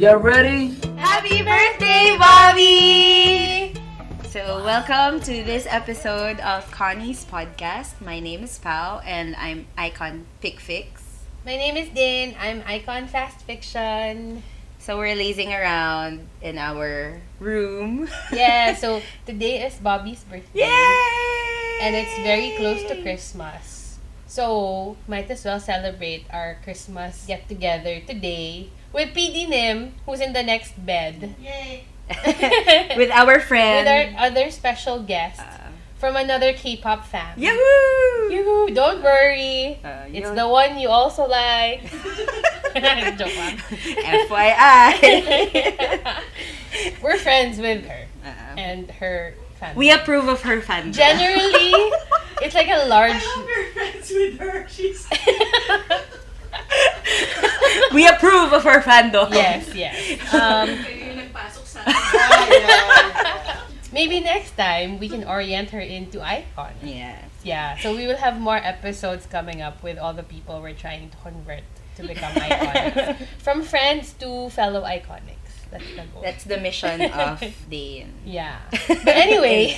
Get ready? Happy birthday, Bobby! So, welcome to this episode of Kony's podcast. My name is Pao, and I'm iKON Pick Fix. My name is Din. I'm iKON Fast Fiction. So, we're lazing around in our room. Yeah, so today is Bobby's birthday. Yay! And it's very close to Christmas. So, might as well celebrate our Christmas get-together today with PD Nim, who's in the next bed. Yay! With our friend. With our other special guest from another K-pop family. Yahoo! Yoo-hoo! Don't worry. It's the one you also like. Joke lang. FYI. We're friends with her and her family. We approve of her fandom. Generally, it's like a large... I hope you're friends with her. She's... We approve of her fandom. Yes. Maybe next time, we can orient her into iKON. Yes. Yeah, so we will have more episodes coming up with all the people we're trying to convert to become iKONics. From friends to fellow iKONics. That's the goal. That's the mission of Dane. Yeah. But anyway,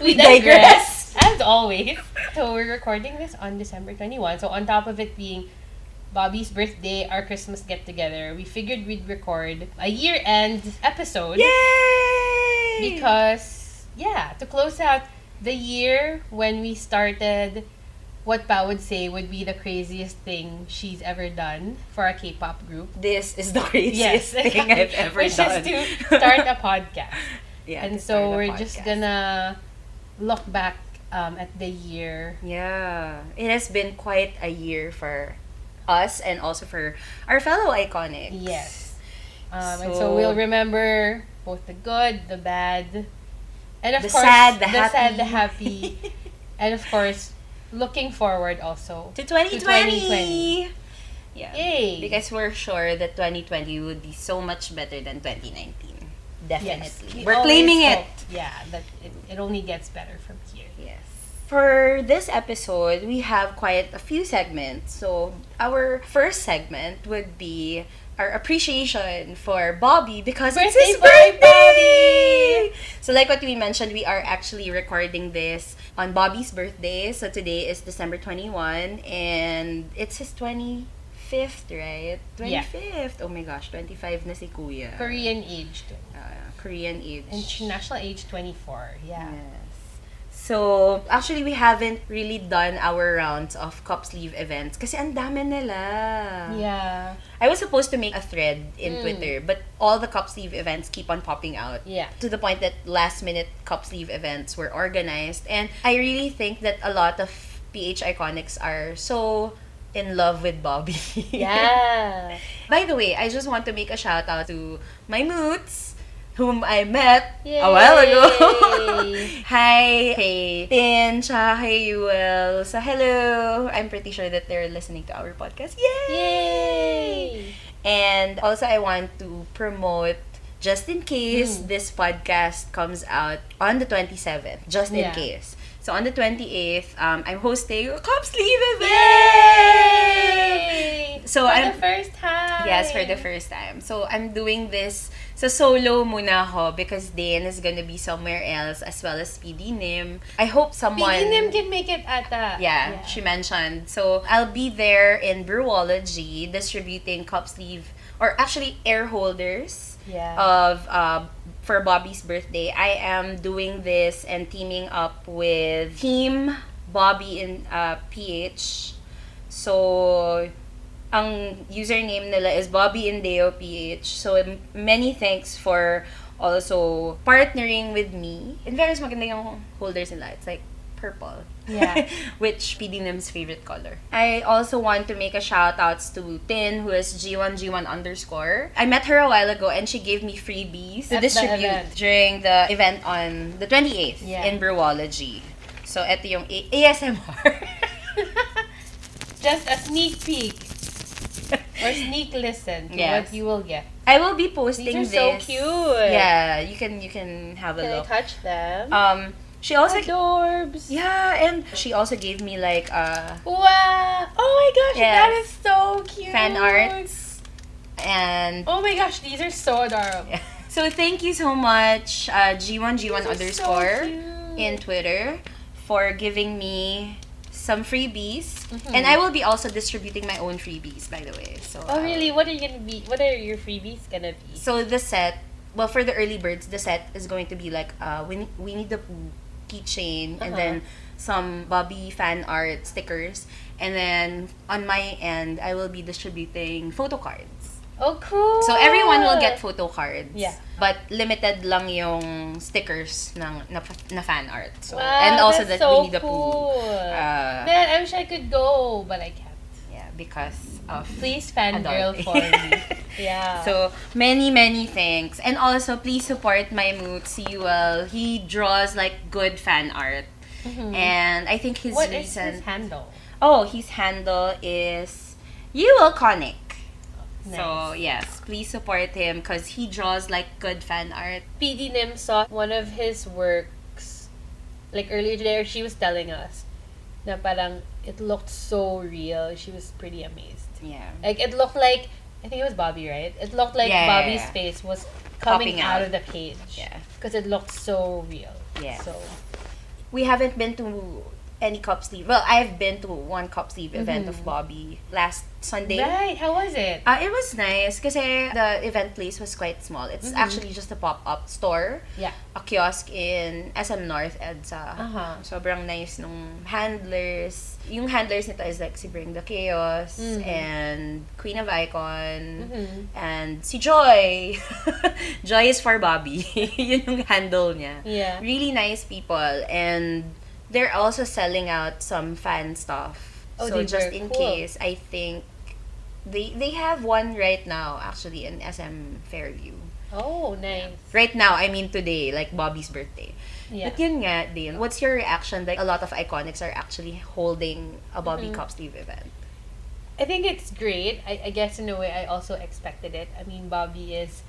we digress, as always. So we're recording this on December 21. So on top of it being Bobby's birthday, our Christmas get-together, we figured we'd record a year-end episode. Yay! Because, to close out the year when we started what Pa would say would be the craziest thing she's ever done for a K-pop group. This is the craziest thing I've ever Which done. is to start a podcast. And so we're just gonna look back at the year. Yeah. It has been quite a year for us and also for our fellow iKONics. Yes. And so we'll remember both the good, the bad, and of the course sad, the happy, and of course looking forward also to 2020. Yeah. Yay! Because we're sure that 2020 would be so much better than 2019. Definitely. Yes, We're claiming it. Yeah, that it only gets better from here. Yes. For this episode, we have quite a few segments. So, our first segment would be our appreciation for Bobby because it's his birthday! So, like what we mentioned, we are actually recording this on Bobby's birthday. So, today is December 21 and it's his 25th, right? 25th! Oh my gosh, 25 na si Kuya. Korean age. Korean age. International age 24. Yeah. Yes. So, actually, we haven't really done our rounds of cup sleeve events kasi ang dami nila. Yeah. I was supposed to make a thread in Twitter, but all the cup sleeve events keep on popping out. Yeah. To the point that last-minute cup sleeve events were organized. And I really think that a lot of PH iKONics are so in love with Bobby. Yeah. By the way, I just want to make a shout-out to my moots, whom I met Yay! a while ago. Hi, kay Tin, tsaka kay Yuel. So, hello. I'm pretty sure that they're listening to our podcast. Yay! And also, I want to promote, just in case this podcast comes out on the 27th, just in case. So, on the 28th, I'm hosting a cup sleeve event! Yay! So, for the first time! Yes, for the first time. So, I'm doing this so solo muna ako because Dane is gonna be somewhere else as well as PD Nim. I hope someone... PD Nim can make it ata. Yeah, she mentioned. So, I'll be there in Brewology distributing cup sleeve, or actually air holders of for Bobby's birthday. I am doing this and teaming up with Team Bobby in PH. So, ang username nila is Bobby Indeo PH. So, many thanks for also partnering with me. In fairness, maganda yung holders nila. It's like purple. Yeah. Which PD Nim's favorite color. I also want to make a shout-outs to Tin, who is G1G1 _. I met her a while ago and she gave me freebies to distribute during the event on the 28th in Brewology. So, eto yung ASMR. Just a sneak peek. Or sneak listen to what you will get. I will be posting These this. are so cute. Yeah, you can have a look. Can I touch them? She also Adorbs. Yeah, and she also gave me like wow! Oh my gosh, that is so cute. Fan arts. And Oh my gosh, these are so adorable. so thank you so much, G1G1 underscore in Twitter, for giving me some freebies. And I will be also distributing my own freebies, by the way. So Oh really? What are your freebies gonna be? So the set, well, for the early birds, the set is going to be like we need the keychain, and then some Bobby fan art stickers, and then on my end I will be distributing photo cards. Oh, cool! So everyone will get photo cards. Yeah. But limited lang yung stickers na fan art. So, Wow, and also that's that so we need the cool. poo. Man, I wish I could go, but I can't. Yeah, because of Please fangirl adulting. for me. Yeah. So, many thanks. And also, please support my moot, Sewell. He draws like good fan art. And I think his what is recent... his handle? Oh, his handle is iKONIC. Nice. So, yes, please support him because he draws like good fan art. PD Nim saw one of his works like earlier today, she was telling us na parang it looked so real. She was pretty amazed. Yeah. Like it looked like, I think it was Bobby, right? It looked like Yeah, Bobby's yeah. face was coming Popping out out. of the page. Yeah. Because it looked so real. Yeah. So We haven't been to any cup sleeve. Well, I've been to one cup sleeve event of Bobby last Sunday. right, how was it? It was nice kasi the event place was quite small. It's actually just a pop-up store. Yeah. A kiosk in SM North EDSA. Uh-huh. Sobrang nice nung handlers. Yung handlers nito is like si Bring the Chaos and Queen of iKON and si Joy. Joy is for Bobby. Yun yung handle niya. Yeah. Really nice people, and they're also selling out some fan stuff. Oh, So they just were in cool. case, I think they have one right now actually in SM Fairview. Oh, nice. Right now, I mean today, like Bobby's birthday. Yeah. But yun nga, Dale, what's your reaction? Like, a lot of iKONICs are actually holding a Bobby Cup Sleeve event. I think it's great. I guess in a way I also expected it. I mean, Bobby is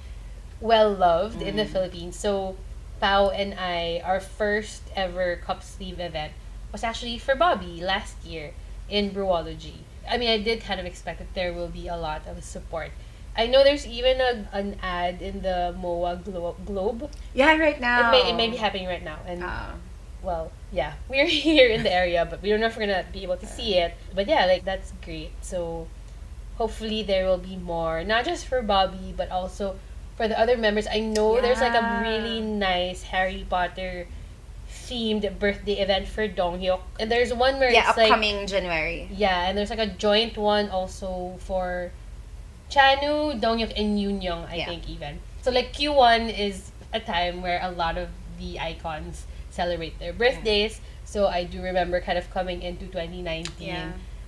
well loved in the Philippines. So, Pao and I, our first ever cup sleeve event was actually for Bobby last year in Brewology. I mean, I did kind of expect that there will be a lot of support. I know there's even an ad in the MOA Globe. Yeah, right now. It may be happening right now. And well, yeah, we're here in the area, but we don't know if we're gonna be able to see it. But yeah, like that's great. So hopefully there will be more, not just for Bobby, but also for the other members. I know there's like a really nice Harry Potter themed birthday event for Donghyuk, and there's one where it's upcoming January. Yeah, and there's like a joint one also for Chanu, Donghyuk, and Yoonyoung, I think even. So like Q1 is a time where a lot of the icons celebrate their birthdays. So I do remember kind of coming into 2019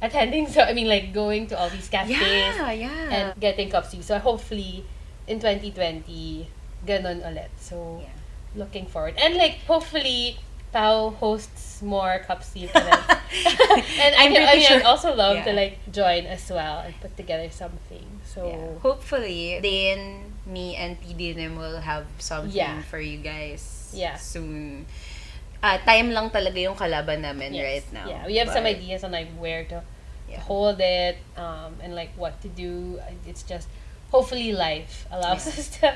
attending. So I mean like going to all these cafes and getting cup sleeves. So hopefully in 2020 ganon ulit. So looking forward. And like hopefully Pao hosts more cup sleeve events. And I'd also love to like join as well and put together something. So hopefully then me and PD Nim will have something for you guys soon. Time lang talaga yung kalaban namin right now. Yeah, we have some ideas on like where to hold it and like what to do. It's just hopefully life allows us to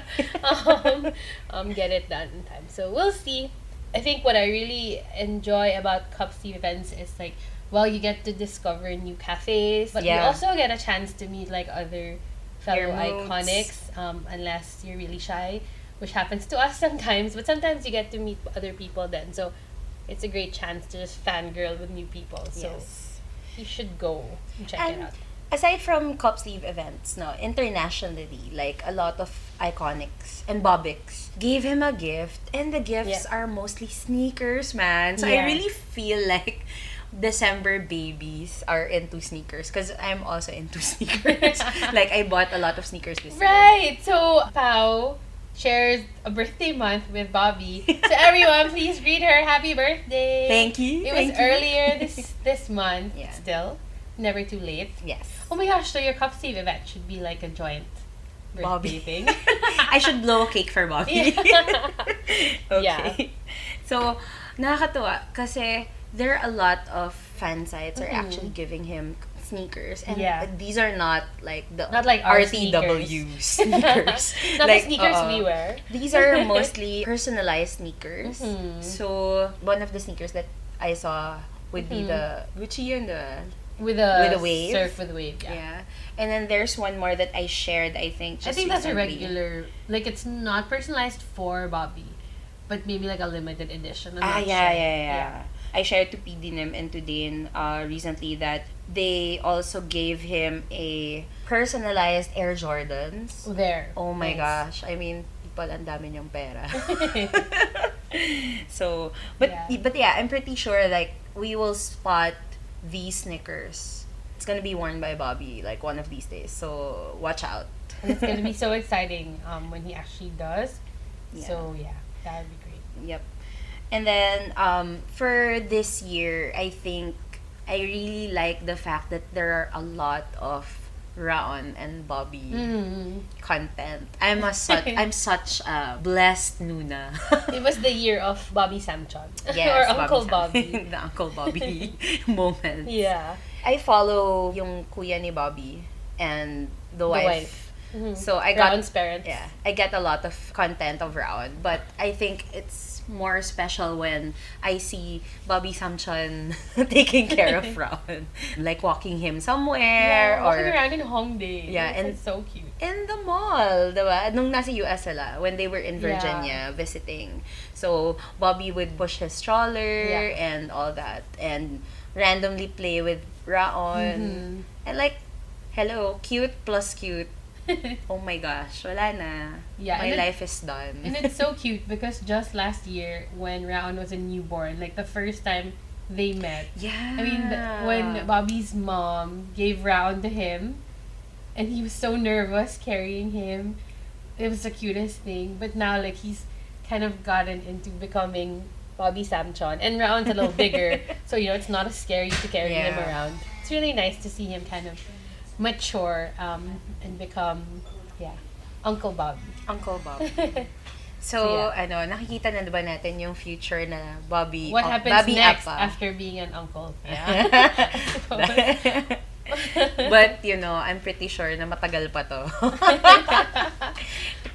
get it done in time. So we'll see. I think what I really enjoy about cup sleeve events is like, well, you get to discover new cafes, but you also get a chance to meet like other fellow iKONICs, unless you're really shy, which happens to us sometimes, but sometimes you get to meet other people then. So it's a great chance to just fangirl with new people. So you should go and check it out. Aside from cup sleeve events, no, internationally, like a lot of iKONICs and Bobics gave him a gift, and the gifts are mostly sneakers, man. So I really feel like December babies are into sneakers because I'm also into sneakers. Like I bought a lot of sneakers this year. Right. So Pao shares a birthday month with Bobby. So everyone, please greet her happy birthday. Thank you. It was earlier this month. Still, never too late. Yes. Oh my gosh! So your cup sleeve event should be like a joint birthday thing. I should blow a cake for Bobby. Okay. So nakakatuwa kasi there are a lot of fan sites are actually giving him sneakers. And Yeah. these are not like the Not like our RTW sneakers. Not like, the sneakers we wear. These are mostly personalized sneakers. Mhm. So, one of the sneakers that I saw would be the Gucci and the With a wave. surf with a wave, yeah. Yeah. And then there's one more that I shared, I think, just I think that's a recently. regular, like it's not personalized for Bobby, but maybe like a limited edition. I'm not Yeah, sure. yeah. I shared to PDNM and to Dane recently that they also gave him a personalized Air Jordans. There. Oh my Nice. gosh. I mean, people, ang dami niyong pera. So, but yeah, I'm pretty sure like we will spot these sneakers. It's gonna be worn by Bobby like one of these days. So watch out. And it's gonna be so exciting when he actually does. Yeah. So yeah, that would be great. Yep. And then for this year, I think I really like the fact that there are a lot of Raon and Bobby content. I'm such a blessed Nuna. It was the year of Bobby Samchon. Yes, or Uncle Bobby. Bobby. The Uncle Bobby moment. Yeah. I follow yung kuya ni Bobby and the wife. Mhm. So I got Raon's parents. Yeah, I get a lot of content of Raon, but I think it's more special when I see Bobby Samchon taking care of Raon, like walking him somewhere Yeah, walking or around in Hongdae. Yeah, It's and- like so cute. in the mall, diba? Nung nasa US sila, when they were in Virginia visiting. So, Bobby would push his stroller and all that. And randomly play with Raon. And like, hello, cute plus cute. Oh my gosh, wala na. Yeah, My and life is done. And it's so cute because just last year when Raon was a newborn, like the first time they met, Yeah. I mean, when Bobby's mom gave Raon to him, and he was so nervous carrying him, it was the cutest thing. But now, like, he's kind of gotten into becoming Bobby Samchon, and Raon's a little bigger, so you know it's not as scary to carry him Yeah. around. It's really nice to see him kind of mature and become, Uncle Bobby. Uncle Bob. So, So, nakikita na ba natin yung future na Bobby, What happens Bobby next Appa. after being an uncle? Yeah. I suppose. But, I'm pretty sure na matagal pa to.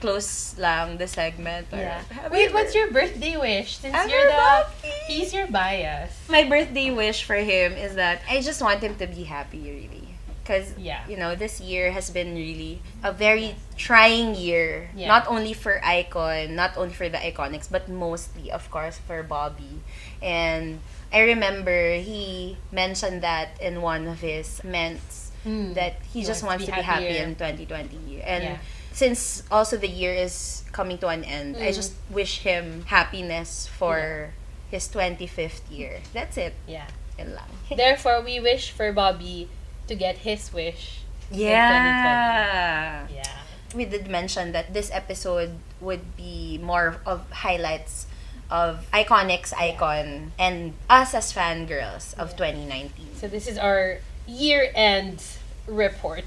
Close lang the segment. Or, Yeah. have Wait, you what's ever- your birthday wish? Since Ever, you're Bobby? he's your bias. My birthday wish for him is that I just want him to be happy, really. Because, Yeah. this year has been really a very trying year. Yeah. Not only for iKON, not only for the iKONICs, but mostly, of course, for Bobby. And I remember he mentioned that in one of his ments that he just wants to be happy happier. in 2020. And Yeah. since also the year is coming to an end, I just wish him happiness for his 25th year. That's it. Yeah. Yun lang. Therefore, we wish for Bobby to get his wish. Yeah. In 2020. Yeah. We did mention that this episode would be more of highlights of iKONIC's iKON and us as fangirls of 2019. So this is our year-end report.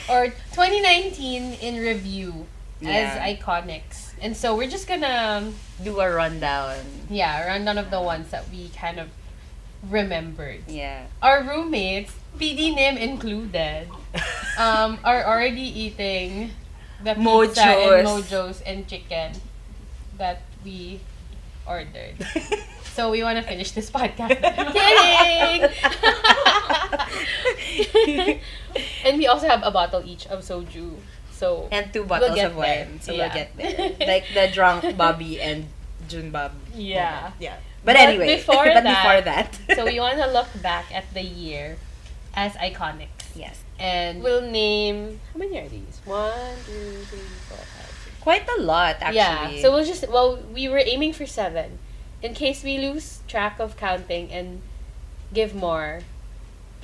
Or 2019 in review as Yeah. iKONICs. And so we're just gonna, Do a rundown. rundown of the ones that we kind of remembered. Yeah. Our roommates, PD Nim included, are already eating the pizza and mojos and chicken that we ordered. So we want to finish this podcast. Kidding! And we also have a bottle each of soju. So And 2 bottles get of wine. there. So Yeah. we'll get there. Like the drunk Bobby and Junbab. Yeah. moment. Yeah. But anyway, before before that, that. so we want to look back at the year as iKONICs. Yes. And we'll name, how many are these? 1, 2, 3, 4, 5, 6. Quite a lot, actually. Yeah. So we were aiming for 7. In case we lose track of counting and give more,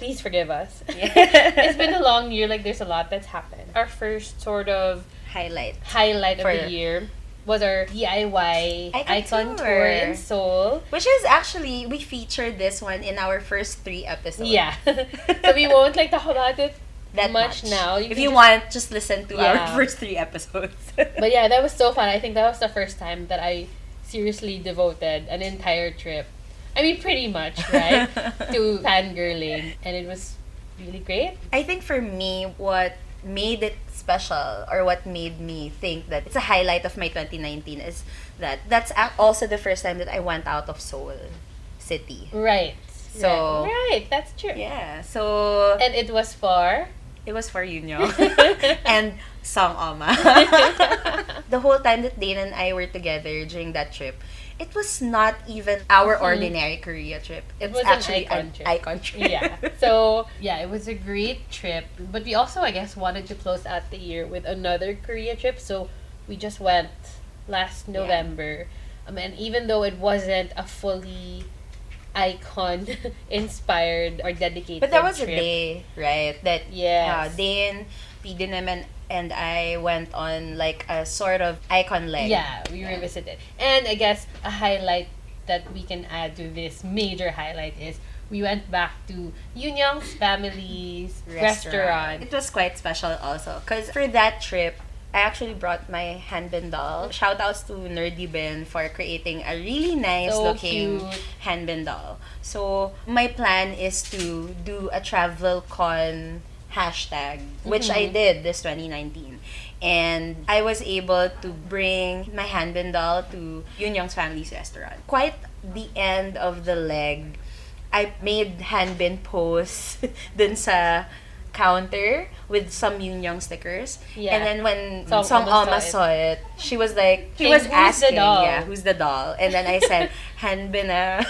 please forgive us. It's been a long year, like there's a lot that's happened. Our first sort of highlight highlight For- of the year was our DIY iKON iKON tour. tour in Seoul. Which is actually, we featured this one in our first 3 episodes. Yeah. So we won't talk about it That much now. If can you just- want, just listen to our Yeah. first 3 episodes. But yeah, that was so fun. I think that was the first time that I seriously devoted an entire trip. I mean, pretty much, right? To fangirling. And it was really great. I think for me, what made it special or what made me think that it's a highlight of my 2019 is that that's also the first time that I went out of Seoul City. Right. So, right, that's true. yeah. So, And it was for it was for Yunyo and Song Oma. The whole time that Dane and I were together during that trip, it was not even our ordinary Korea trip. It's was actually an an iKON iKON trip. yeah. So, yeah, it was a great trip. But we also, I guess, wanted to close out the year with another Korea trip. So, we just went last November. And even though it wasn't a fully iKON inspired or dedicated But there was trip, a day, right, that Yes. Dane, Pidinem, and I went on like a sort of iKON leg. yeah, we revisited. And I guess a highlight that we can add to this major highlight is we went back to Yoonyoung's family's restaurant. It was quite special also. Because for that trip, I actually brought my handbin doll. Shout outs to Nerdy Ben for creating a really nice So looking cute. handbin doll. So my plan is to do a travel con hashtag, which I did this 2019. And I was able to bring my handbin doll to Yoonyoung's family's restaurant. Quite the end of the leg, I made handbin pose dun sa counter with some Yoonyoung stickers. Yeah. And then when Song Song Oma Oma saw saw it, she was like, she Hey, was who's the asking, doll? yeah, who's the doll? And then I said, Hanbin ah."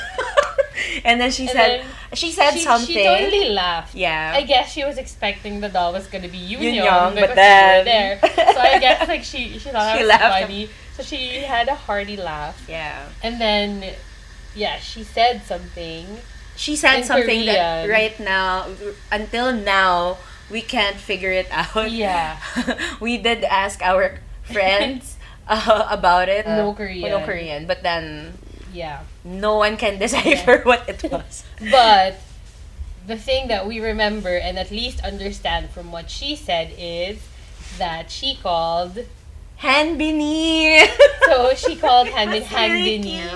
And then she And said, then she said something. She totally laughed. Yeah. I guess she was expecting the doll was gonna be Yoonyoung, Yoonyoung, because but then- we were there. So I guess like she thought She it was laughed. funny. So she had a hearty laugh. Yeah. And then yeah, she said something. She said In something that Korean. right now, until now, we can't figure it out. Yeah. We did ask our friends about it. No Korean. No Korean. But then, Yeah. no one can decipher what it was. But the thing that we remember and at least understand from what she said is that she called Hanbini! so she called Hanbin That's very Hanbini.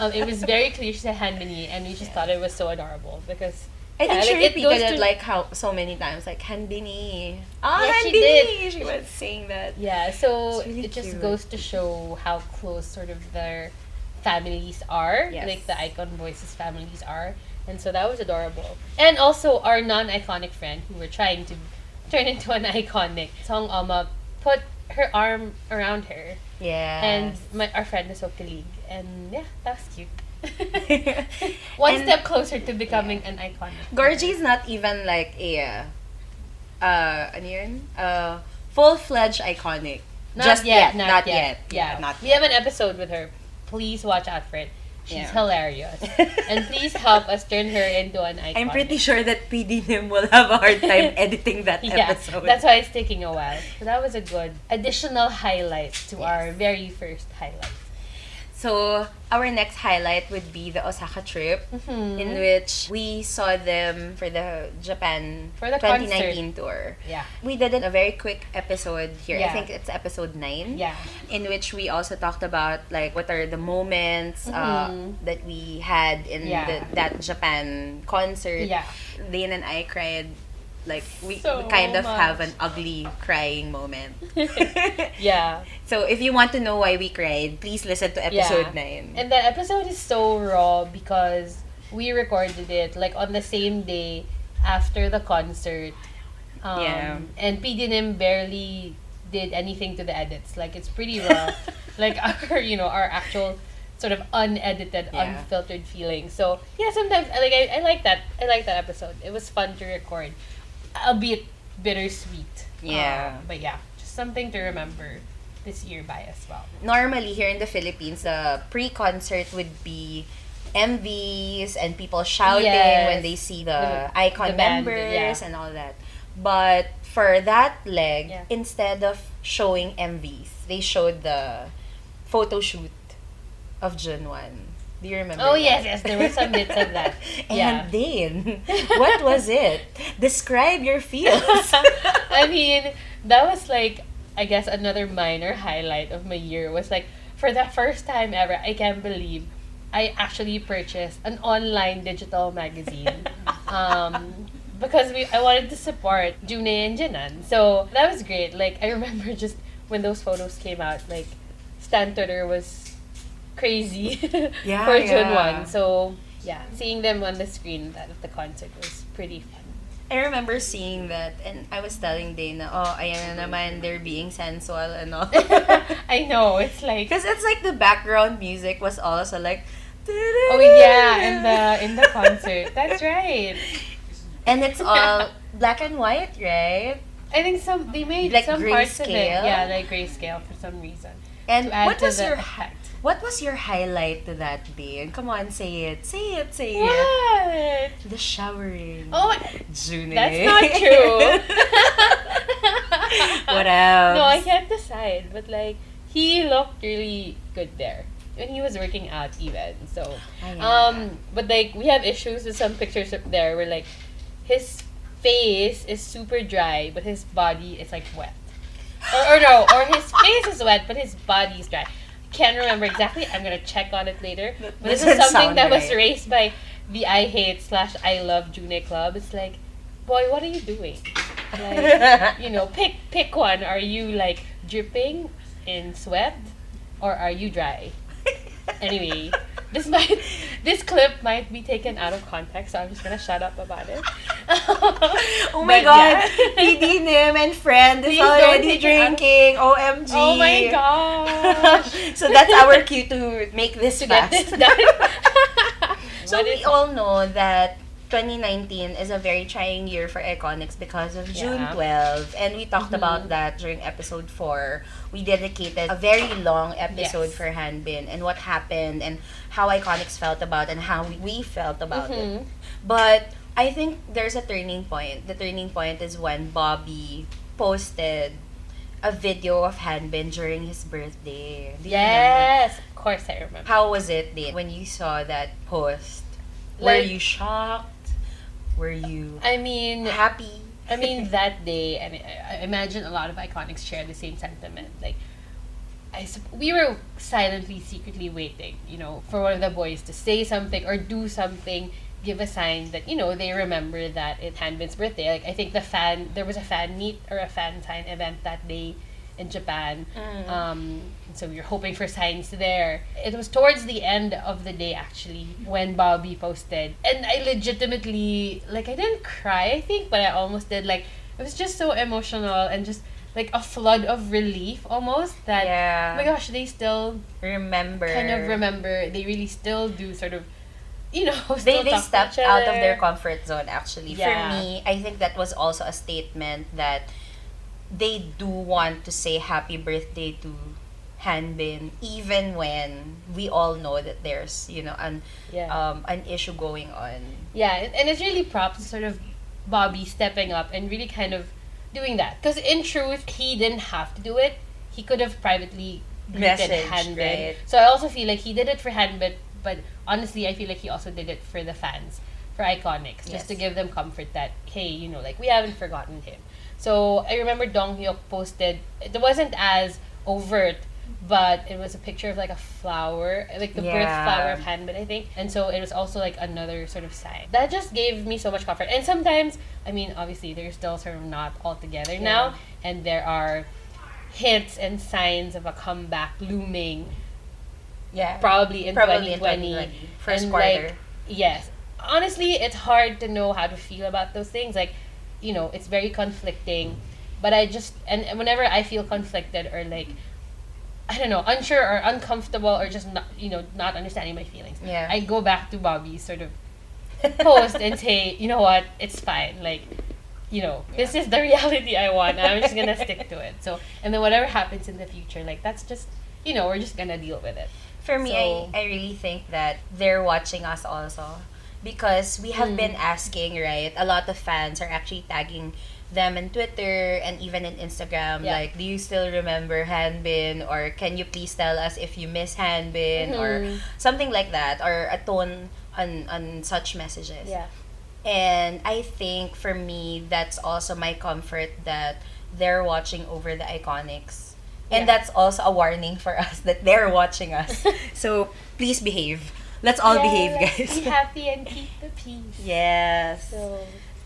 cute. It was very clear she said Hanbini, and we just thought it was so adorable because I think she like, it goes repeated it to- like how so many times, like Hanbini. Ah, Yeah, she Hanbini! She was saying that. yeah. So It's really it just cute. goes to show how close sort of their families are, Yes. like the iKON Voices families are, and so that was adorable. And also our non-iconic friend who we're trying to turn into an iconic, Song Oma, put her arm around her. Yeah. And our friend is so kilig. And yeah, that was cute. One And- step closer to becoming an iconic. Gorgie's not even like a, ano yun? Full-fledged iconic. Not Just yet, yet. not Not yet. yet. Yeah, not we yet. have an episode with her. Please watch out for it. She's Yeah. hilarious. And please help us turn her into an icon. I'm pretty sure that PD Nim will have a hard time editing that Yeah, episode. that's why it's taking a while. So that was a good additional highlight to our very first highlight. So, our next highlight would be the Osaka trip, Mm-hmm. in which we saw them for the Japan For the 2019 tour. Yeah. We did a very quick episode here. I Yeah. think it's episode 9. Yeah. In which we also talked about like what are the moments Mhm. that we had in Yeah. that Japan concert. Yeah. Dane and I cried. Like we So kind of have much. an ugly crying moment. Yeah. So if you want to know why we cried, please listen to episode 9. And that episode is so raw because we recorded it like on the same day after the concert. Yeah. And PDNM barely did anything to the edits. Like it's pretty raw. Like our actual sort of unedited, Yeah. unfiltered feelings. So yeah, sometimes I like that. I like that episode. It was fun to record, albeit bittersweet. Yeah. But yeah, just something to remember this year by as well. Normally here in the Philippines, the pre-concert would be MVs and people shouting Yes. when they see the The iKON band, members yeah. and all that. But for that leg, Yeah. instead of showing MVs, they showed the photo shoot of Junwan. Do you remember? Oh that? yes, there were some bits of that. Yeah. And Dane, what was it? Describe your feels. I mean, that was like, I guess another minor highlight of my year was like, for the first time ever, I can't believe I actually purchased an online digital magazine. because I wanted to support June and Jinan. So that was great. Like, I remember just when those photos came out, like, Stan Twitter was crazy Yeah, for June yeah. 1. So, yeah, seeing them on the screen at the concert was pretty fun. I remember seeing that, and I was telling Dana, oh, ayan na naman, they're being sensual and all. I know, it's like... Because it's like the background music was also like... Oh yeah, in the concert. That's right. And it's all black and white, right? I think they made Like some parts of it. grayscale? Yeah, like grayscale for some reason. And To add what to was the your effect. what was your highlight to that day? And come on, say it. Say it, say it. What? The showering. Oh, June. that's not true. What else? No, I can't decide. But like, he looked really good there. When he was working out even. So, Oh, yeah. but like, we have issues with some pictures up there where like, his face is super dry, but his body is like wet. Or his face is wet, but his body is dry. Can't remember exactly. I'm gonna check on it later. But this is doesn't something sound that was right. raised by the I Hate / I Love June Club. It's like, boy, what are you doing? Like, you know, pick one. Are you like dripping in sweat, or are you dry? Anyway, this clip might be taken out of context, so I'm just gonna shut up about it. Oh my But god, yeah. PD Nim and friend is Please don't already take it out of- drinking. OMG. Oh my gosh. So that's our cue to make this To get fast. this done. So What we is- all know that 2019 is a very trying year for iKONICs because of June Yeah. 12. And we talked about that during episode 4. We dedicated a very long episode Yes. for Hanbin and what happened and how iKONICs felt about and how we felt about it. Mhm. But I think there's a turning point. The turning point is when Bobby posted a video of Hanbin during his birthday. Do you remember? Yes, of course I remember. How was it, Dave, when you saw that post? Were Like- you shocked? Were you I mean, happy? that day, and I imagine a lot of iKONICs share the same sentiment. Like, we were silently, secretly waiting, you know, for one of the boys to say something or do something, give a sign that, you know, they remember that it Hanbin's birthday. Like, I think there was a fan meet or a fan sign event that day in Japan. So we were hoping for signs there. It was towards the end of the day, actually, when Bobby posted. And I legitimately, like, I didn't cry, I think, but I almost did. Like, it was just so emotional and just, like, a flood of relief, almost, that, Yeah. oh my gosh, they still Remember. kind of remember. They really still do sort of, you know, They still talk to stepped each out of other. their comfort zone, actually. Yeah. For me, I think that was also a statement that they do want to say happy birthday to Hanbin, even when we all know that there's, you know, an issue going on. Yeah, and it's really props to sort of Bobby stepping up and really kind of doing that. Because in truth, he didn't have to do it. He could have privately greeted Messaged, Hanbin. right. So I also feel like he did it for Hanbin, but honestly, I feel like he also did it for the fans, for iKONICs, just Yes. to give them comfort that, hey, you know, like, we haven't forgotten him. So I remember Dong Hyuk posted, it wasn't as overt, but it was a picture of like a flower, like the birth Yeah. flower of Hanbin, I think. And so it was also like another sort of sign. That just gave me so much comfort. And sometimes, I mean, obviously, they're still sort of not all together now. And there are hints and signs of a comeback looming Yeah. probably in Probably 2020. in 2020. First And, quarter. like, yes. Honestly, it's hard to know how to feel about those things. Like, you know, it's very conflicting. But I just, and whenever I feel conflicted or like, I don't know, unsure or uncomfortable or just not, you know, not understanding my feelings, Yeah. I go back to Bobby's sort of post and say, you know what, it's fine. Like, you know, this is the reality I want. I'm just gonna stick to it. So, and then whatever happens in the future, like, that's just, you know, we're just gonna deal with it. For me, So- I really think that they're watching us also. Because we have been asking, right? A lot of fans are actually tagging them in Twitter and even in Instagram. Yeah. Like, do you still remember Hanbin? Or can you please tell us if you miss Hanbin? Or something like that. Or a tone on such messages. Yeah. And I think for me, that's also my comfort that they're watching over the iKONICs. And Yeah. that's also a warning for us that they're watching us. So please behave. Let's all behave, let's guys. Be happy and keep the peace. Yes. So,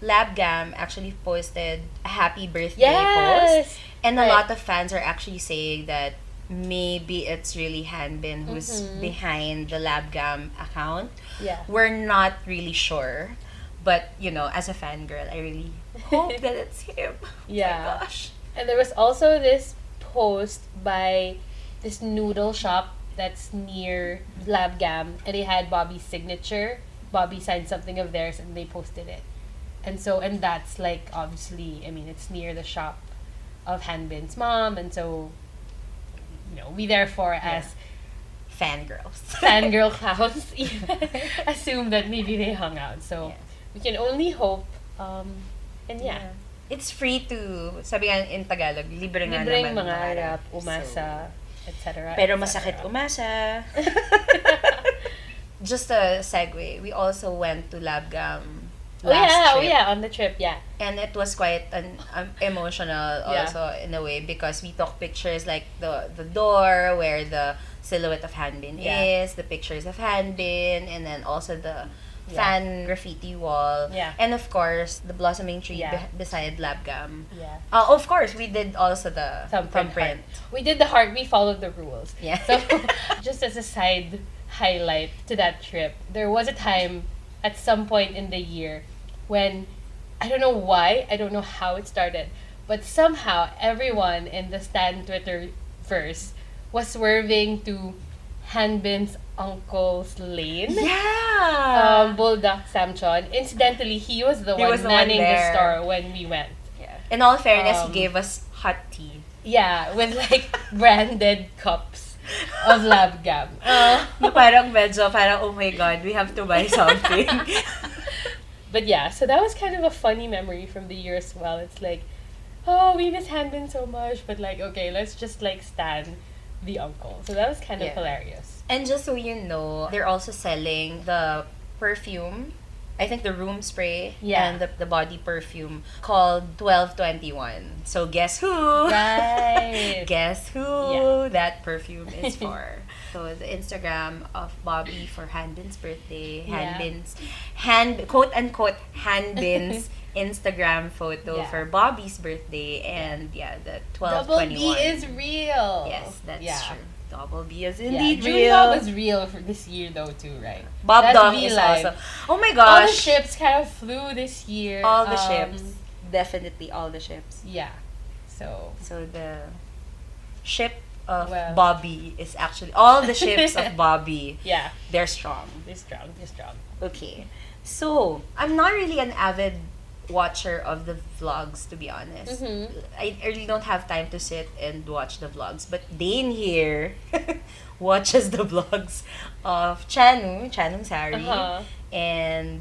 LabGam actually posted a happy birthday Yes! post. And a Right. lot of fans are actually saying that maybe it's really Hanbin who's behind the LabGam account. Yeah. We're not really sure. But, you know, as a fangirl, I really hope that it's him. Yeah. Oh my gosh. And there was also this post by this noodle shop that's near LabGam, and they had Bobby's signature. Bobby signed something of theirs, and they posted it. And that's like, obviously, I mean, it's near the shop of Hanbin's mom, and so, you know, we therefore, as Fangirls. fangirl clowns, assume that maybe they hung out. So, we can only hope, and yeah. It's free to, sabi nga in Tagalog, libre nga Libreng naman mangarap, umasa, etc. Pero masakit umasa. Just a segue, we also went to LabGam last trip. On the trip, yeah. And it was quite an emotional also in a way because we took pictures like the door where the silhouette of Hanbin is, the pictures of Hanbin, and then also the fan graffiti wall. Yeah. And of course, the blossoming tree Yeah. beside LabGam. Yeah. Of course, we did also the thumbprint. Heart. We did the heart, we followed the rules. Yeah. So, just as a side highlight to that trip, there was a time at some point in the year when, I don't know why, I don't know how it started, but somehow everyone in the Stan Twitter verse was swerving to Hanbin's uncle's lane. Yeah. Bulldog Samchon. Incidentally, he was the He one was the one manning the there. store when we went. Yeah. In all fairness, he gave us hot tea. Yeah, with like branded cups of LabGam. Parang, oh my God, we have to buy something. But yeah, so that was kind of a funny memory from the year as well. It's like, oh, we miss Hanbin so much, but like, okay, let's just like stan the uncle. So that was kind of hilarious. And just so you know, they're also selling the perfume, I think the room spray and the body perfume called 1221. So guess who? Right. Guess who that perfume is for. So the Instagram of Bobby for Hanbin's birthday, quote unquote Hanbin's Instagram photo for Bobby's birthday, and the 1221. Double B is real. Yes, that's true. Double B is indeed June real. Bob was real for this year though too, right? Bob That's Dong V is Live. also. Oh my gosh. All the ships kind of flew this year. All the ships. Definitely all the ships. Yeah. So the ship of Well. Bobby is actually all the ships of Bobby. yeah, They're strong. they're strong. They're strong. Okay. So, I'm not really an avid watcher of the vlogs, to be honest. I really don't have time to sit and watch the vlogs. But Dane here watches the vlogs of Chanung Sari. And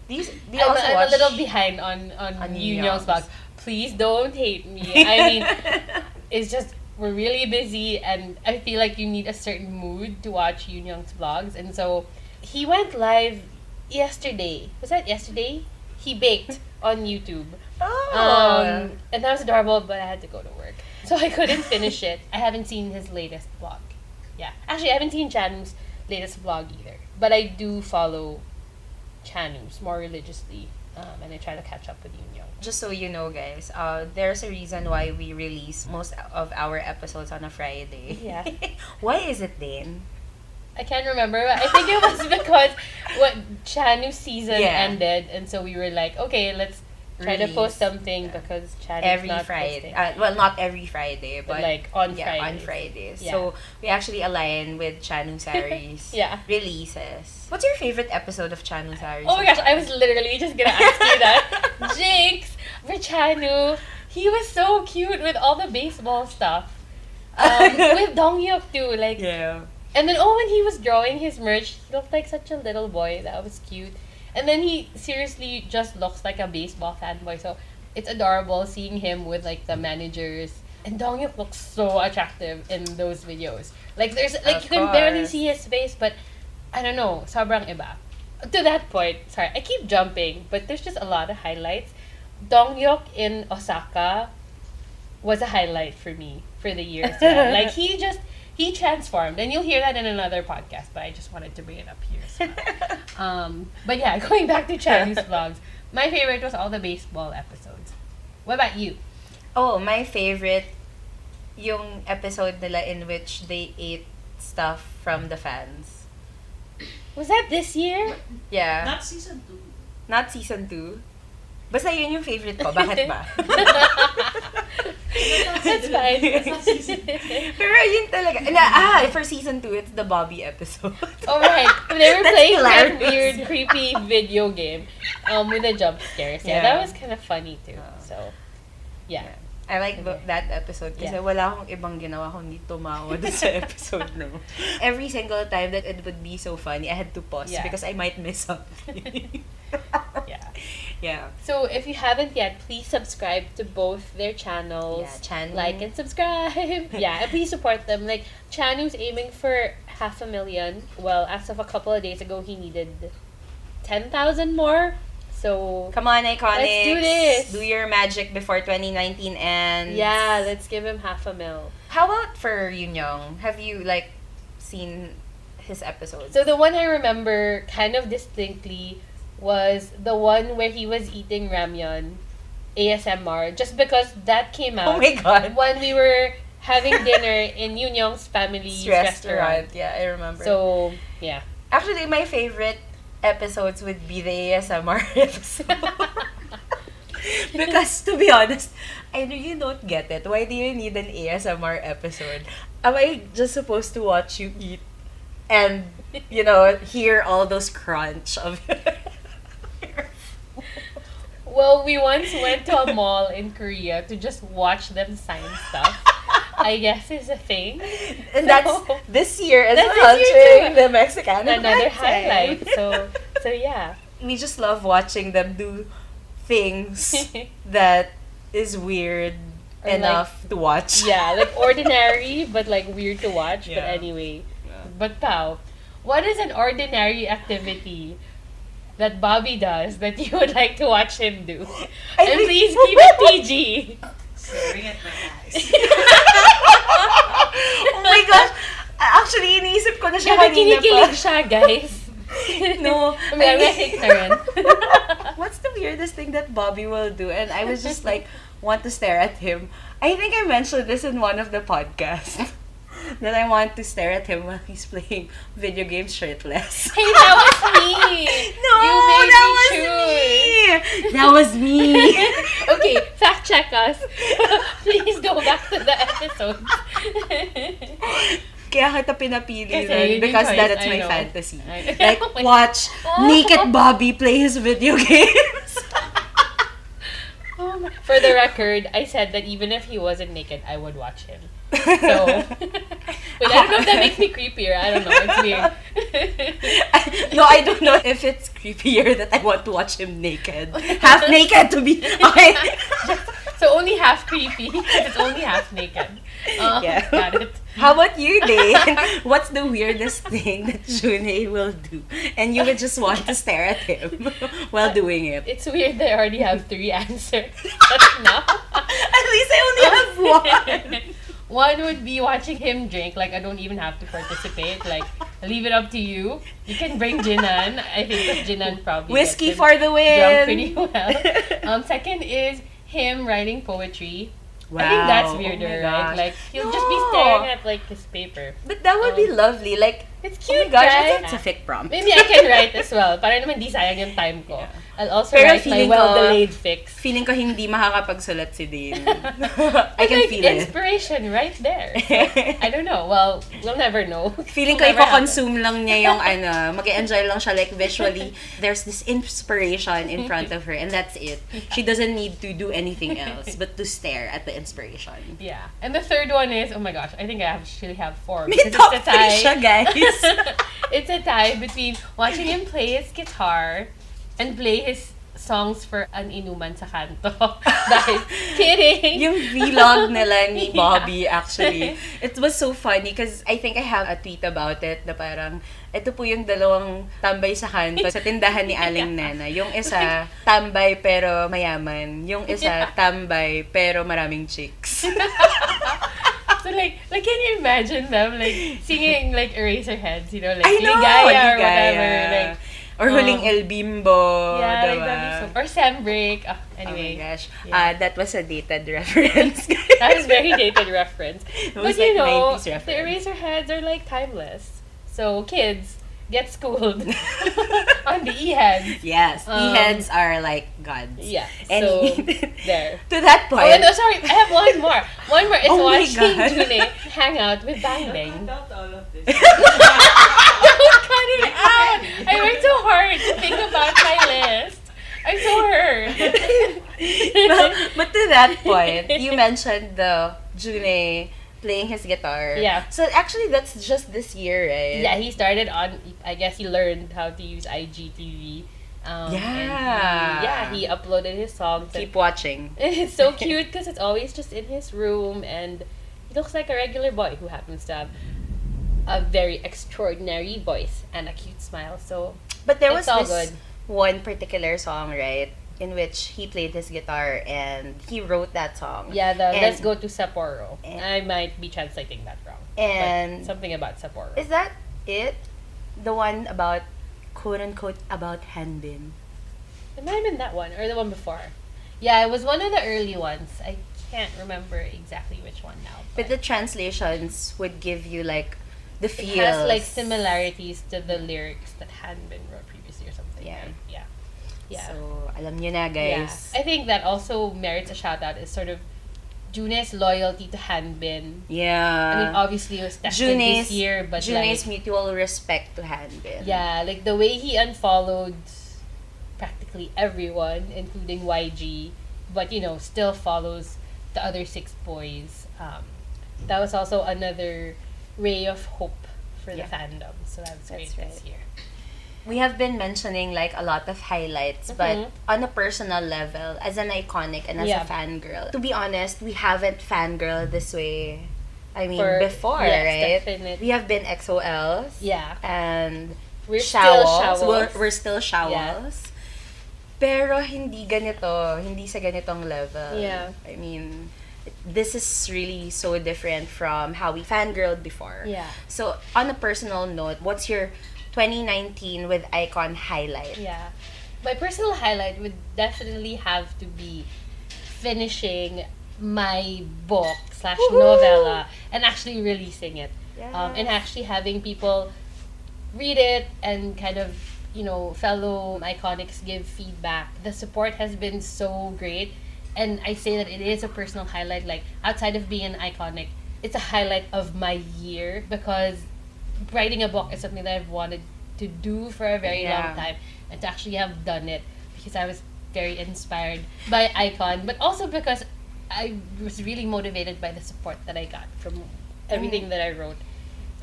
they also I'm watch a little behind on Yu Young's Young's. vlogs. Please don't hate me. I mean, it's just we're really busy, and I feel like you need a certain mood to watch Yoon Young's vlogs. And so he went live yesterday. Was that yesterday? He baked on YouTube. Oh. And that was adorable, but I had to go to work. So I couldn't finish it. I haven't seen his latest vlog. Yeah. Actually, I haven't seen Chanu's latest vlog either. But I do follow Chanu's more religiously. And I try to catch up with Yoon Young. Just so you know, guys, there's a reason why we release most of our episodes on a Friday. Yeah. Why is it, Dane? I can't remember, but I think it was because Chanu's season ended, and so we were like, okay, let's try to post something because Chanu's every not Friday. posting. Well, not every Friday, but like on on Fridays. Fridays. Yeah. So we actually align with Chanu Sari's Yeah. releases. What's your favorite episode of Chanu Sari? Oh my gosh, I was literally just gonna ask you that. Jinx, for Chanu, he was so cute with all the baseball stuff. With Donghyuk too, like. Yeah. And then, when he was drawing his merch, he looked like such a little boy. That was cute. And then he seriously just looks like a baseball fanboy. So it's adorable seeing him with like the managers. And Donghyuk looks so attractive in those videos. Like there's like you can barely see his face, but I don't know, sobrang iba. To that point, sorry, I keep jumping, but there's just a lot of highlights. Donghyuk in Osaka was a highlight for me for the year as well. Like he transformed, and you'll hear that in another podcast, but I just wanted to bring it up here. So. But yeah, going back to Chinese vlogs, My favorite was all the baseball episodes. What about you? Oh, my favorite, yung episode nila in which they ate stuff from the fans. Was that this year? Yeah. Not season 2. Not season 2. Basta yun yung favorite ko. Bakit ba? That's fine. That's not season 2. Pero yun talaga. For season 2, it's the Bobby episode. Oh, right. They were That's playing that hilarious. weird, creepy video game with the jump scares. Yeah, Yeah. that was kind of funny too. So, yeah. I like Okay. that episode kasi Yeah. wala akong ibang ginawa kundi tumawa dun sa episode, no? Every single time that it would be so funny, I had to pause Yeah. because I might miss something. Yeah. Yeah. So, if you haven't yet, please subscribe to both their channels. Yeah, Chan. Like and subscribe. Yeah, and please support them. Like, Chanu's aiming for 500,000. Well, as of a couple of days ago, he needed 10,000 more. So, Come on, iKONIC. Let's do this. Do your magic before 2019 ends. yeah, let's give him 500,000. How about for Yoon? Have you, seen his episodes? So, the one I remember kind of distinctly was the one where he was eating ramyeon ASMR, just because that came out Oh my God. when we were having dinner in Yoon's family's restaurant. Yeah, I remember. So, yeah. Actually, my favorite episodes would be the ASMR episode. Because, to be honest, I really don't get it. Why do you need an ASMR episode? Am I just supposed to watch you eat and, hear all those crunch of Well, we once went to a mall in Korea to just watch them sign stuff. I guess is a thing. And that's So, this year as That's well, this year during too. the Mexican another Time. highlight. So yeah. We just love watching them do things that is weird Or enough to watch. Yeah, like ordinary but like weird to watch. But Yeah. anyway. But Pao, what is an ordinary activity that Bobby does that you would like to watch him do? I And think- please keep it PG. Staring at my eyes. Oh my gosh! Actually, iniisip ko na siya Kaya kanina kinikilig pa. siya, guys. No. I mean, I'm hate na rin. What's the weirdest thing that Bobby will do? And I was just want to stare at him. I think I mentioned this in one of the podcasts. That I want to stare at him while he's playing video games shirtless. Hey, that was me! No, You made that me was choose. me! That was me! Okay, fact check us. Please go back to the episode. Kaya kita pinapili Kasi nun yun yung because choice, that's I my know. fantasy. I- Like, watch naked Bobby play his video games. For the record, I said that even if he wasn't naked, I would watch him. So, but I don't know if that makes me creepier. I don't know. It's weird. No, I don't know if it's creepier that I want to watch him naked. Half naked to be... Okay. So only half creepy because it's only half naked. Yeah. Got it. How about you, Dane? What's the weirdest thing that Junhei will do? And you would just want to stare at him while doing it. It's weird that I already have 3 answers. That's enough. At least I only have one. One would be watching him drink. Like, I don't even have to participate. Like, I leave it up to you. You can bring Jinan. I think that Jinan probably Whiskey gets him for the drunk pretty win. well. Second is him writing poetry. Wow. I think that's Oh weirder, my right? gosh. Like, he'll just be No. staring at, like, his paper. But that would be lovely. Like, It's oh my cute, gosh, right? it's a fake prompt. Maybe I can write as well. Para naman di sayang yung time ko. Yeah. I'll also Pero write my feeling ko- well-delayed fix. Feeling ko hindi makakapagsulat si Dean. But I can like, feel it. inspiration right there. So, I don't know. Well, we'll never know. Feeling ko It'll never ipo-consume lang niya yung mag-enjoy lang siya like visually. There's this inspiration in front of her and that's it. She doesn't need to do anything else but to stare at the inspiration. happen. Yeah. And the third one is, oh my gosh, I think I actually have 4. May because top it's a 3 tie. siya, guys. It's a tie between watching him play his guitar and play his songs for an inuman sa kanto. Dahil, kidding! Yung vlog nila ni Bobby, actually. It was so funny because I think I have a tweet about it na parang, ito po yung dalawang tambay sa kanto sa tindahan ni Aling Nena. Yung isa, tambay pero mayaman. Yung isa, tambay pero maraming chicks. So like can you imagine them like singing like Eraserheads, you know, like I know, Ligaya or Ligaya. whatever, like Or Huling El Bimbo. Yeah, like diba? that'd be so. Or Sem Break. Anyway. Oh my gosh. Yeah. That was a dated reference. That was very dated reference. It But was you like know, 90s the reference. Eraserheads are like timeless. So kids, get schooled on the e-heads. Yes. E-heads are like gods. Yeah. And So there. to that Oh, point. and, sorry, I have one more. One more is Oh my watching God. June hang out with Bang Bang. Cut out all of this. Don't cut it out! I worked so hard to think about my list. I'm so hurt. but to that point, you mentioned the June playing his guitar. Yeah. So actually, that's just this year, right? Yeah, he started on, I guess he learned how to use IGTV. Yeah. And he uploaded his songs. Keep watching. It's so cute because it's always just in his room, and he looks like a regular boy who happens to have a very extraordinary voice and a cute smile. So But there was it's all this good. one particular song, right? In which he played his guitar and he wrote that song. Yeah, the And- Let's Go to Sapporo. and- I might be translating that wrong. And but something about Sapporo. is that it? The one about quote unquote about Hanbin. It might have been that one or the one before. Yeah, it was one of the early ones. I can't remember exactly which one now. But the translations would give you like the it feels. has like similarities to the lyrics that hadn't been wrote previously or something. Yeah. Right? Yeah. Yeah. So, alam nyo na, guys. Yeah. I think that also merits a shout out is sort of June's loyalty to Hanbin. Yeah. I mean, obviously it was tested this year, but June's like, mutual respect to Hanbin. yeah, like the way he unfollowed practically everyone, including YG, but you know, still follows the other 6 boys. That was also another ray of hope for the Yeah. fandom. So that's great That's this right. year. We have been mentioning like a lot of highlights, but Mhm. on a personal level, as an iconic and as Yeah. a fangirl, to be honest, we haven't fangirl this way. I mean, For- before, yes, right? definitely. We have been XOLs. Yeah. And We're shawls. still shawls. We're still shawls. Pero hindi ganito, hindi sa ganitong level. Yeah. I mean, this is really so different from how we fangirled before. Yeah. So, on a personal note, what's your 2019 with iKON highlight? Yeah. My personal highlight would definitely have to be finishing my book / novella and actually releasing it. And actually having people read it and kind of, you know, fellow iconics give feedback. The support has been so great. And I say that it is a personal highlight. Like, outside of being an iconic, it's a highlight of my year because writing a book is something that I've wanted to do for a very long time, and to actually have done it because I was very inspired by iKON, but also because I was really motivated by the support that I got from everything that I wrote.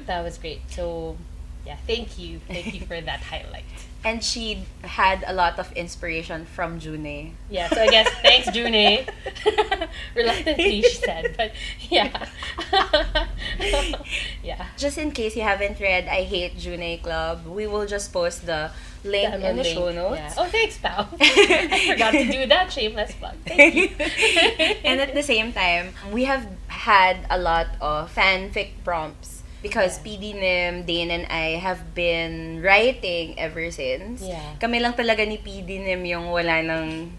That was great. So yeah, thank you for that highlight. And she had a lot of inspiration from June. Yeah, so I guess thanks, June. Reluctantly, she said, but yeah. Yeah. Just in case you haven't read I Hate June Club, we will just post the link in the link. show notes. Yeah. Oh, thanks, pal. I forgot to do that. Shameless plug. Thank you. And at the same time, we have had a lot of fanfic prompts because PD Nim, Dane, and I have been writing ever since. Yeah. Kami lang talaga ni PD Nim yung wala ng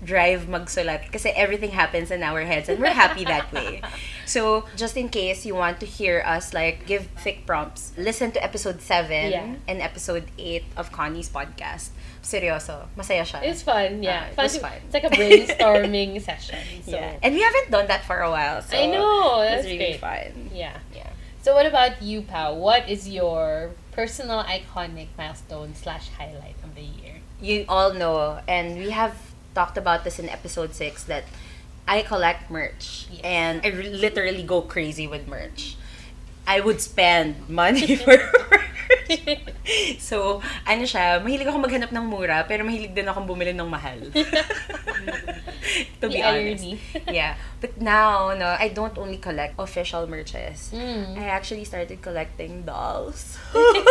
drive magsulat kasi everything happens in our heads and we're happy that way. So, just in case you want to hear us like give fic prompts, listen to episode 7 and episode 8 of Kony's podcast. Seryoso, masaya siya. It's fun, yeah. It was fun. It's like a brainstorming session. So. Yeah. And we haven't done that for a while, so I know, it's that's really great. fun. Yeah. Yeah. So what about you, Pao? What is your personal iconic milestone / highlight of the year? You all know, and we have talked about this in episode 6, that I collect merch. Yes. And I literally go crazy with merch. I would spend money for merch. So, ano siya, mahilig ako maghanap ng mura, pero mahilig din akong bumili ng mahal. To be The honest. irony. Yeah. But now, no, I don't only collect official merches. Mm. I actually started collecting dolls. Oh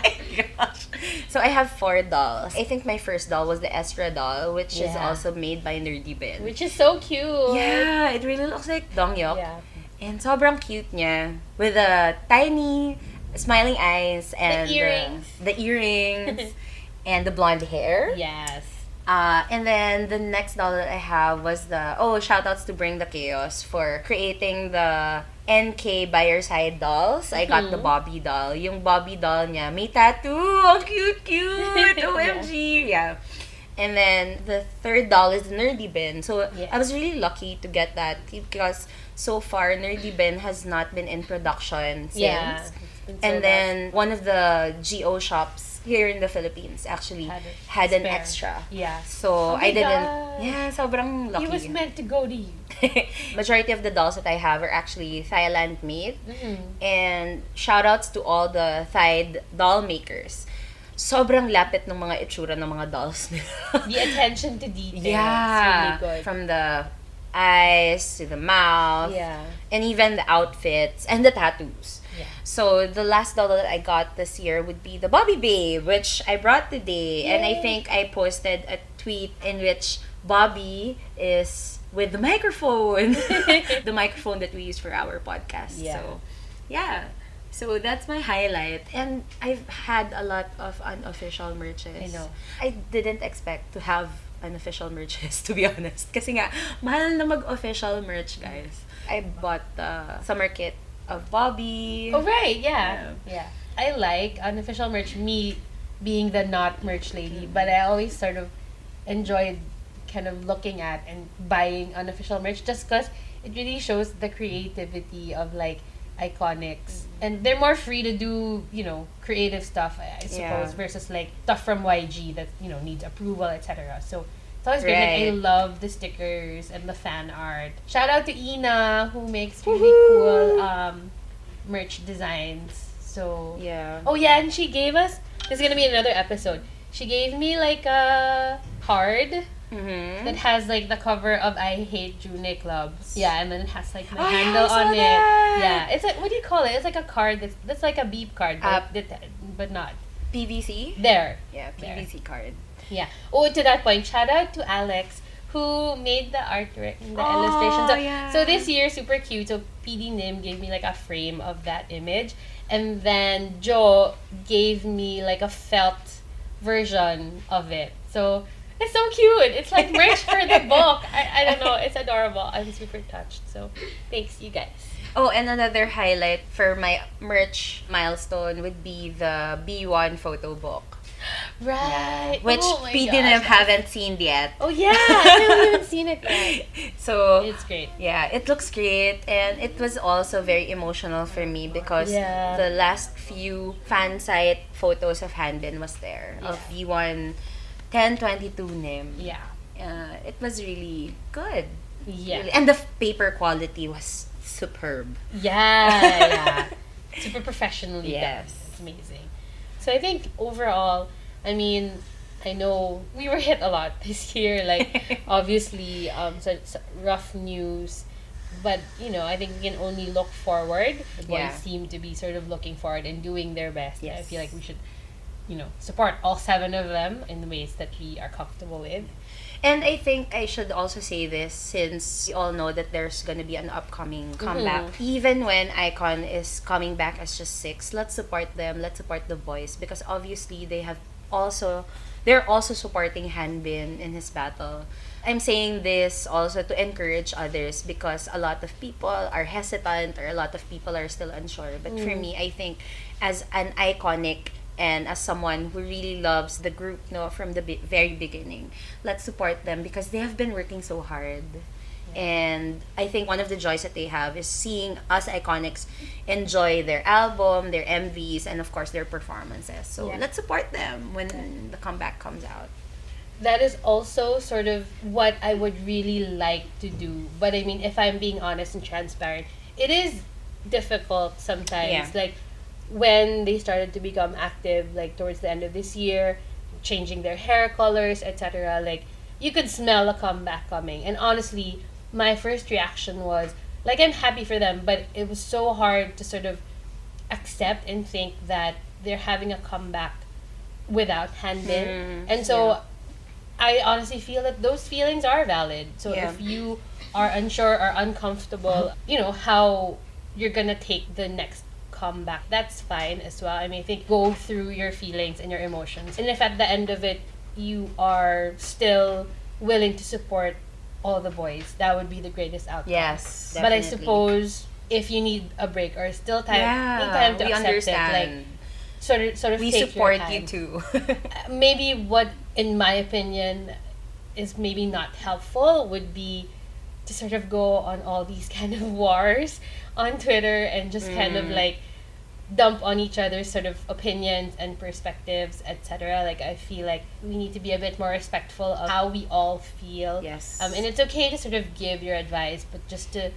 my gosh. So I have 4 dolls. I think my first doll was the Ezra doll, which is Yeah. also made by Nerdy Ben. Which is so cute. Yeah, it really looks like Dongyok. Yeah. And sobrang cute niya. With the tiny smiling eyes and earrings. the earrings. and the blonde hair. Yes. And then the next doll that I have was shout outs to Bring the Chaos for creating the NK by your side dolls. I got the Bobby doll. Yung Bobby doll niya, may tattoo. Ang cute. OMG. Yeah. And then the third doll is the Nerdy Bin. So I was really lucky to get that because so far Nerdy Bin has not been in production since. Yeah. And then one of the GO shops here in the Philippines actually had an extra. Yeah. So I didn't. God. Yeah, sobrang lucky. He was meant to go to you. Majority of the dolls that I have are actually Thailand made. And shout outs to all the Thai doll makers. Sobrang lapit ng mga itsura ng mga dolls nila. The attention to detail. Yeah. It's really good. From the eyes to the mouth. Yeah. And even the outfits and the tattoos. Yeah. So the last doll that I got this year would be the Bobby Babe, which I brought today. Yay. And I think I posted a tweet in which Bobby is with the microphone. The microphone that we use for our podcast. Yeah. So, yeah. So that's my highlight. And I've had a lot of unofficial merches. I know. I didn't expect to have unofficial merches, to be honest. Kasi nga, mahal na mag-official merch, guys. I bought the summer kit of Bobby. Oh, right. Yeah. I like unofficial merch, me being the not merch lady, but I always sort of enjoyed kind of looking at and buying unofficial merch just because it really shows the creativity of like iKONICs. And they're more free to do, creative stuff, I suppose, versus like stuff from YG that, needs approval, etc. So it's always great. Like, I love the stickers and the fan art. Shout out to Ina who makes really cool merch designs. So oh yeah, and she gave us, this is gonna be another episode. She gave me like a card that has like the cover of I Hate June Clubs. Yeah, and then it has like my handle on it. Yeah, it's like, what do you call it? It's like a card that's like a beep card, but not PVC. There. Yeah, PVC card. Yeah. Oh, to that point, shout out to Alex who made the artwork and the illustrations. So this year, super cute. So PD Nim gave me like a frame of that image, and then Joe gave me like a felt version of it. So it's so cute. It's like merch for the book. I don't know. It's adorable. I'm super touched. So thanks, you guys. Oh, and another highlight for my merch milestone would be the B1 photo book. Right. Which PD haven't seen yet. Oh yeah, I haven't even seen it yet. So it's great. Yeah, it looks great, and it was also very emotional for me because the last few fan site photos of Hanbin was there of V1 1022 Nim. Yeah. It was really good. Yeah. Really. And the paper quality was superb. Yeah. Super professionally done. It's amazing. So I think overall, I mean, I know we were hit a lot this year. Like, obviously, so rough news. But, I think we can only look forward. The boys seem to be sort of looking forward and doing their best. Yes. I feel like we should, support all 7 of them in the ways that we are comfortable with. And I think I should also say this since we all know that there's gonna be an upcoming comeback. Even when iKON is coming back as just 6, let's support them. Let's support the boys because obviously they're also supporting Hanbin in his battle. I'm saying this also to encourage others because a lot of people are hesitant or a lot of people are still unsure. But for me, I think as an iKONIC and as someone who really loves the group from the very beginning, let's support them because they have been working so hard. And I think one of the joys that they have is seeing us iKONICs enjoy their album, their MVs, and of course their performances. So let's support them when the comeback comes out. That is also sort of what I would really like to do. But I mean, if I'm being honest and transparent, it is difficult sometimes. Like, when they started to become active, like towards the end of this year, changing their hair colors, etc., like you could smell a comeback coming. And honestly, my first reaction was like, I'm happy for them, but it was so hard to sort of accept and think that they're having a comeback without Hanbin. And so I honestly feel that those feelings are valid. So if you are unsure or uncomfortable, how you're gonna take the next comeback, that's fine as well. I mean, I think go through your feelings and your emotions. And if at the end of it, you are still willing to support all the boys, that would be the greatest outcome. Yes, But I definitely. suppose if you need a break or still need Yeah, time to we accept understand. it, like sort of We take support your time. you too. Maybe what, in my opinion, is maybe not helpful would be to sort of go on all these kind of wars on Twitter and just kind of like dump on each other's sort of opinions and perspectives, etc. Like, I feel like we need to be a bit more respectful of how we all feel. Yes. And it's okay to sort of give your advice, but just to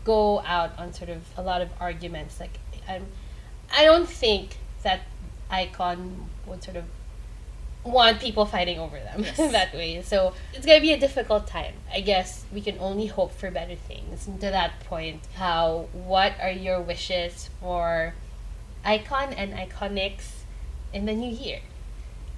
go out on sort of a lot of arguments. Like, I don't think that iKON would sort of want people fighting over them that way. So it's gonna be a difficult time. I guess we can only hope for better things. And to that point, what are your wishes for iKON and iKONICs in the new year?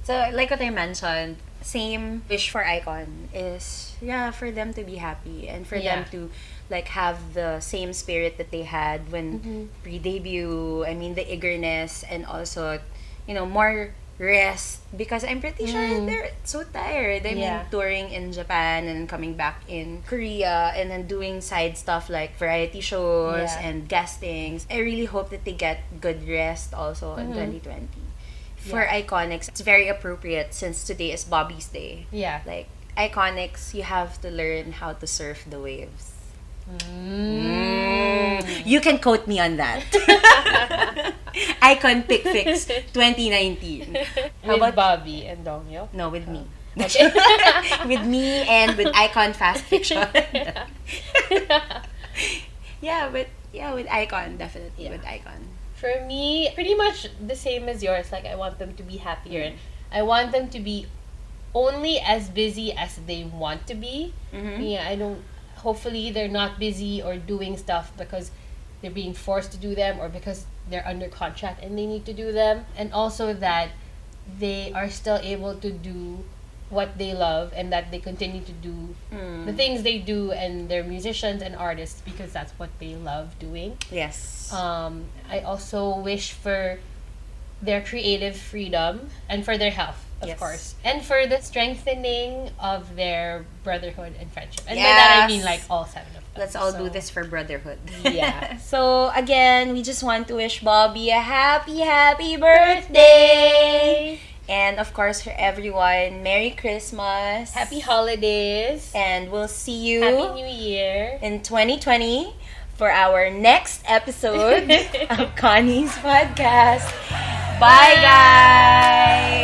So, like what I mentioned, same wish for iKON is, for them to be happy and for them to, like, have the same spirit that they had when pre-debut. I mean, the eagerness and also, more rest, because I'm pretty sure they're so tired. I mean, touring in Japan and coming back in Korea and then doing side stuff like variety shows and guestings. I really hope that they get good rest also in 2020. For iKONICs, it's very appropriate since today is Bobby's Day. Yeah. Like, iKONICs, you have to learn how to surf the waves. You can quote me on that. iKON Pick Fix 2019. How With about Bobby and Dongyo? No, with me. Okay. With me and with iKON Fast Fiction. With iKON, definitely with iKON. For me, pretty much the same as yours. Like, I want them to be happier. And I want them to be only as busy as they want to be. Hopefully they're not busy or doing stuff because they're being forced to do them or because they're under contract and they need to do them. And also that they are still able to do what they love and that they continue to do the things they do, and they're musicians and artists because that's what they love doing. Yes. I also wish for their creative freedom and for their health, of course, and for the strengthening of their brotherhood and friendship. And by that I mean like all 7 of them. Let's all do this for brotherhood. Yeah. So again, we just want to wish Bobby a happy birthday. And of course, for everyone, Merry Christmas. Happy holidays. And we'll see you Happy New Year in 2020 for our next episode of Connie's podcast. Bye, guys!